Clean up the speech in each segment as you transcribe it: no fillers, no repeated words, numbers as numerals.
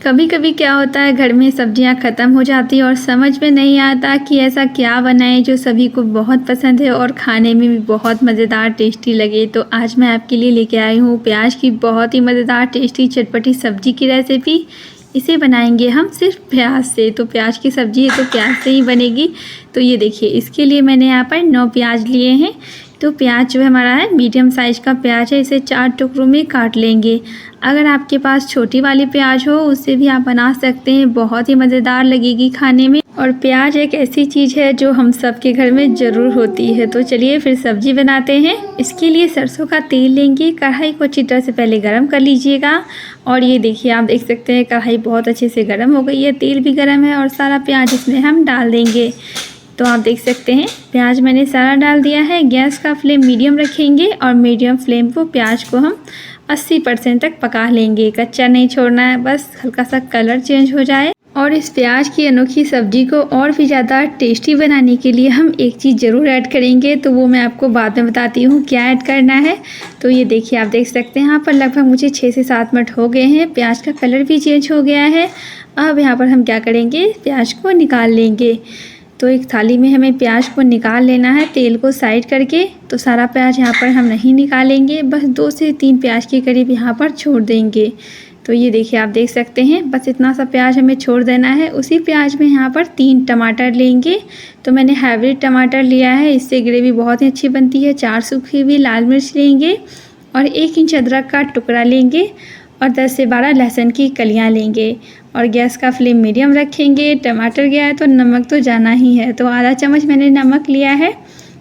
कभी कभी क्या होता है, घर में सब्जियां ख़त्म हो जाती हैं और समझ में नहीं आता कि ऐसा क्या बनाएं जो सभी को बहुत पसंद है और खाने में भी बहुत मज़ेदार टेस्टी लगे। तो आज मैं आपके लिए लेके आई हूँ प्याज की बहुत ही मज़ेदार टेस्टी चटपटी सब्जी की रेसिपी। इसे बनाएंगे हम सिर्फ प्याज से। तो प्याज की सब्ज़ी है तो प्याज से ही बनेगी। तो ये देखिए, इसके लिए मैंने यहाँ पर 9 प्याज लिए हैं। तो प्याज जो हमारा है मीडियम साइज़ का प्याज है, इसे 4 टुकड़ों में काट लेंगे। अगर आपके पास छोटी वाली प्याज हो उससे भी आप बना सकते हैं, बहुत ही मज़ेदार लगेगी खाने में। और प्याज एक ऐसी चीज़ है जो हम सब के घर में ज़रूर होती है। तो चलिए फिर सब्ज़ी बनाते हैं। इसके लिए सरसों का तेल लेंगे। कढ़ाई को अच्छी तरह से पहले गर्म कर लीजिएगा। और ये देखिए, आप देख सकते हैं कढ़ाई बहुत अच्छे से गर्म हो गई है, तेल भी गर्म है और सारा प्याज इसमें हम डाल देंगे। तो आप देख सकते हैं प्याज मैंने सारा डाल दिया है। गैस का फ्लेम मीडियम रखेंगे और मीडियम फ्लेम को प्याज को हम 80% तक पका लेंगे। कच्चा नहीं छोड़ना है, बस हल्का सा कलर चेंज हो जाए। और इस प्याज की अनोखी सब्जी को और भी ज़्यादा टेस्टी बनाने के लिए हम एक चीज़ ज़रूर ऐड करेंगे, तो वो मैं आपको बाद में बताती हूँ क्या ऐड करना है। तो ये देखिए, आप देख सकते हैं यहाँ पर लगभग मुझे 6 से 7 मिनट हो गए हैं। प्याज का कलर भी चेंज हो गया है। अब यहाँ पर हम क्या करेंगे, प्याज को निकाल लेंगे। तो एक थाली में हमें प्याज को निकाल लेना है, तेल को साइड करके। तो सारा प्याज यहाँ पर हम नहीं निकालेंगे, बस 2 से 3 प्याज के करीब यहाँ पर छोड़ देंगे। तो ये देखिए, आप देख सकते हैं बस इतना सा प्याज हमें छोड़ देना है। उसी प्याज में यहाँ पर 3 टमाटर लेंगे। तो मैंने हाइब्रिड टमाटर लिया है, इससे ग्रेवी बहुत ही अच्छी बनती है। 4 सूखी हुई लाल मिर्च लेंगे और 1 इंच अदरक का टुकड़ा लेंगे और 10 से 12 लहसुन की कलियां लेंगे। और गैस का फ्लेम मीडियम रखेंगे। टमाटर गया है तो नमक तो जाना ही है, तो आधा चम्मच मैंने नमक लिया है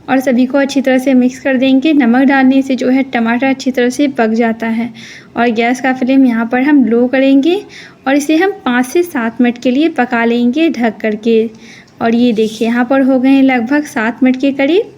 और सभी को अच्छी तरह से मिक्स कर देंगे। नमक डालने से जो है टमाटर अच्छी तरह से पक जाता है। और गैस का फ्लेम यहाँ पर हम लो करेंगे और इसे हम 5 से 7 मिनट के लिए पका लेंगे ढक करके। और ये देखिए, यहाँ पर हो गए हैं लगभग 7 मिनट के करीब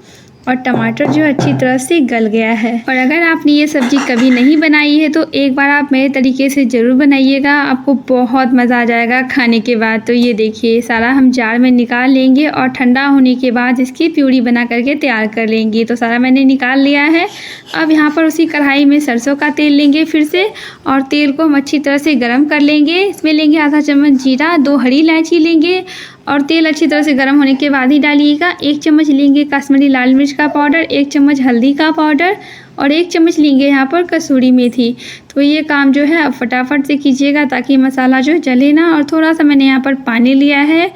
और टमाटर जो अच्छी तरह से गल गया है। और अगर आपने ये सब्ज़ी कभी नहीं बनाई है तो एक बार आप मेरे तरीके से ज़रूर बनाइएगा, आपको बहुत मज़ा आ जाएगा खाने के बाद। तो ये देखिए, सारा हम जार में निकाल लेंगे और ठंडा होने के बाद इसकी प्यूरी बना करके तैयार कर लेंगे। तो सारा मैंने निकाल लिया है। अब यहाँ पर उसी कढ़ाई में सरसों का तेल लेंगे फिर से, और तेल को हम अच्छी तरह से गर्म कर लेंगे। इसमें लेंगे आधा चम्मच जीरा, 2 हरी इलायची लेंगे और तेल अच्छी तरह से गर्म होने के बाद ही डालिएगा। 1 चम्मच लेंगे कश्मीरी लाल मिर्च का पाउडर, 1 चम्मच हल्दी का पाउडर और 1 चम्मच लेंगे यहाँ पर कसूरी मेथी। तो ये काम जो है अब फटाफट से कीजिएगा ताकि मसाला जो जले ना। और थोड़ा सा मैंने यहाँ पर पानी लिया है,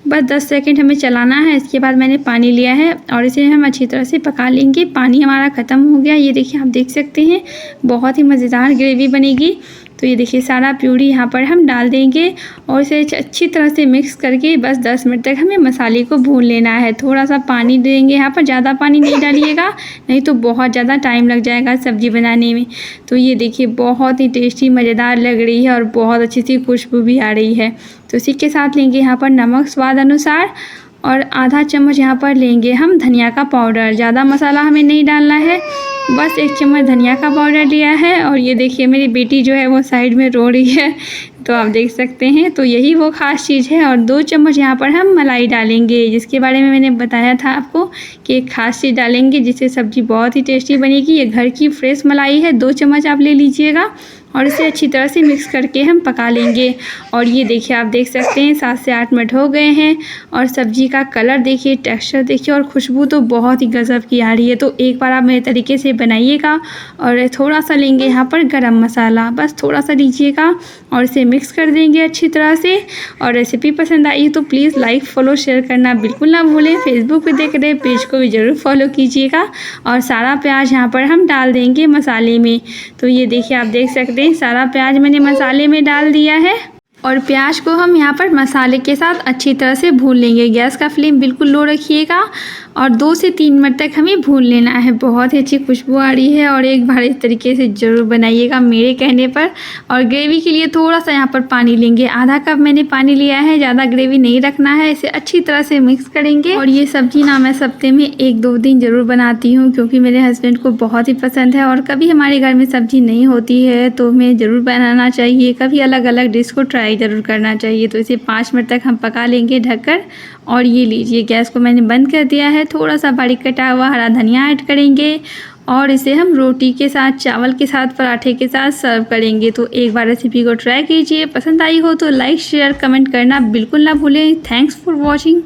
बस 10 सेकंड हमें चलाना है। इसके बाद मैंने पानी लिया है और इसे हम अच्छी तरह से पका लेंगे। पानी हमारा ख़त्म हो गया। ये देखिए, आप देख सकते हैं बहुत ही मज़ेदार ग्रेवी बनेगी। तो ये देखिए, सारा प्यूरी यहाँ पर हम डाल देंगे और इसे अच्छी तरह से मिक्स करके बस 10 मिनट तक हमें मसाले को भून लेना है। थोड़ा सा पानी देंगे यहाँ पर, ज़्यादा पानी नहीं डालिएगा, नहीं तो बहुत ज़्यादा टाइम लग जाएगा सब्ज़ी बनाने में। तो ये देखिए, बहुत ही टेस्टी मज़ेदार लग रही है और बहुत अच्छी सी खुशबू भी आ रही है। तो इसी के साथ लेंगे यहाँ पर नमक स्वाद अनुसार और आधा चम्मच यहाँ पर लेंगे हम धनिया का पाउडर। ज़्यादा मसाला हमें नहीं डालना है, बस 1 चम्मच धनिया का पाउडर लिया है। और ये देखिए, मेरी बेटी जो है वो साइड में रो रही है, तो आप देख सकते हैं। तो यही वो ख़ास चीज़ है। और 2 चम्मच यहाँ पर हम मलाई डालेंगे, जिसके बारे में मैंने बताया था आपको कि एक ख़ास चीज़ डालेंगे जिससे सब्ज़ी बहुत ही टेस्टी बनेगी। ये घर की फ्रेश मलाई है, 2 चम्मच आप ले लीजिएगा और इसे अच्छी तरह से मिक्स करके हम पका लेंगे। और ये देखिए, आप देख सकते हैं 7 से 8 मिनट हो गए हैं और सब्ज़ी का कलर देखिए, टेक्सचर देखिए और खुशबू तो बहुत ही गज़ब की आ रही है। तो एक बार आप मेरे तरीके से बनाइएगा। और थोड़ा सा लेंगे यहाँ पर गरम मसाला, बस थोड़ा सा लीजिएगा और इसे मिक्स कर देंगे अच्छी तरह से। और रेसिपी पसंद आई तो प्लीज़ लाइक फॉलो शेयर करना बिल्कुल ना भूलें। फेसबुक पे देख रहे पेज को भी ज़रूर फॉलो कीजिएगा। और सारा प्याज यहाँ पर हम डाल देंगे मसाले में। तो ये देखिए, आप देख सकते हैं सारा प्याज मैंने मसाले में डाल दिया है और प्याज को हम यहाँ पर मसाले के साथ अच्छी तरह से भून लेंगे। गैस का फ्लेम बिल्कुल लो रखिएगा और 2 से 3 मिनट तक हमें भून लेना है। बहुत ही अच्छी खुशबू आ रही है और एक बार इस तरीके से ज़रूर बनाइएगा मेरे कहने पर। और ग्रेवी के लिए थोड़ा सा यहाँ पर पानी लेंगे, आधा कप मैंने पानी लिया है, ज़्यादा ग्रेवी नहीं रखना है। इसे अच्छी तरह से मिक्स करेंगे। और ये सब्ज़ी ना मैं हफ्ते में 1-2 दिन ज़रूर बनाती हूँ, क्योंकि मेरे हस्बैंड को बहुत ही पसंद है। और कभी हमारे घर में सब्ज़ी नहीं होती है तो हमें ज़रूर बनाना चाहिए, कभी अलग अलग डिश को ट्राई ज़रूर करना चाहिए। तो इसे 5 मिनट तक हम पका लेंगे ढककर। और ये लीजिए, गैस को मैंने बंद कर दिया है। थोड़ा सा बारीक कटा हुआ हरा धनिया ऐड करेंगे और इसे हम रोटी के साथ, चावल के साथ, पराठे के साथ सर्व करेंगे। तो एक बार रेसिपी को ट्राई कीजिए। पसंद आई हो तो लाइक, शेयर, कमेंट करना बिल्कुल ना भूलें। Thanks for watching.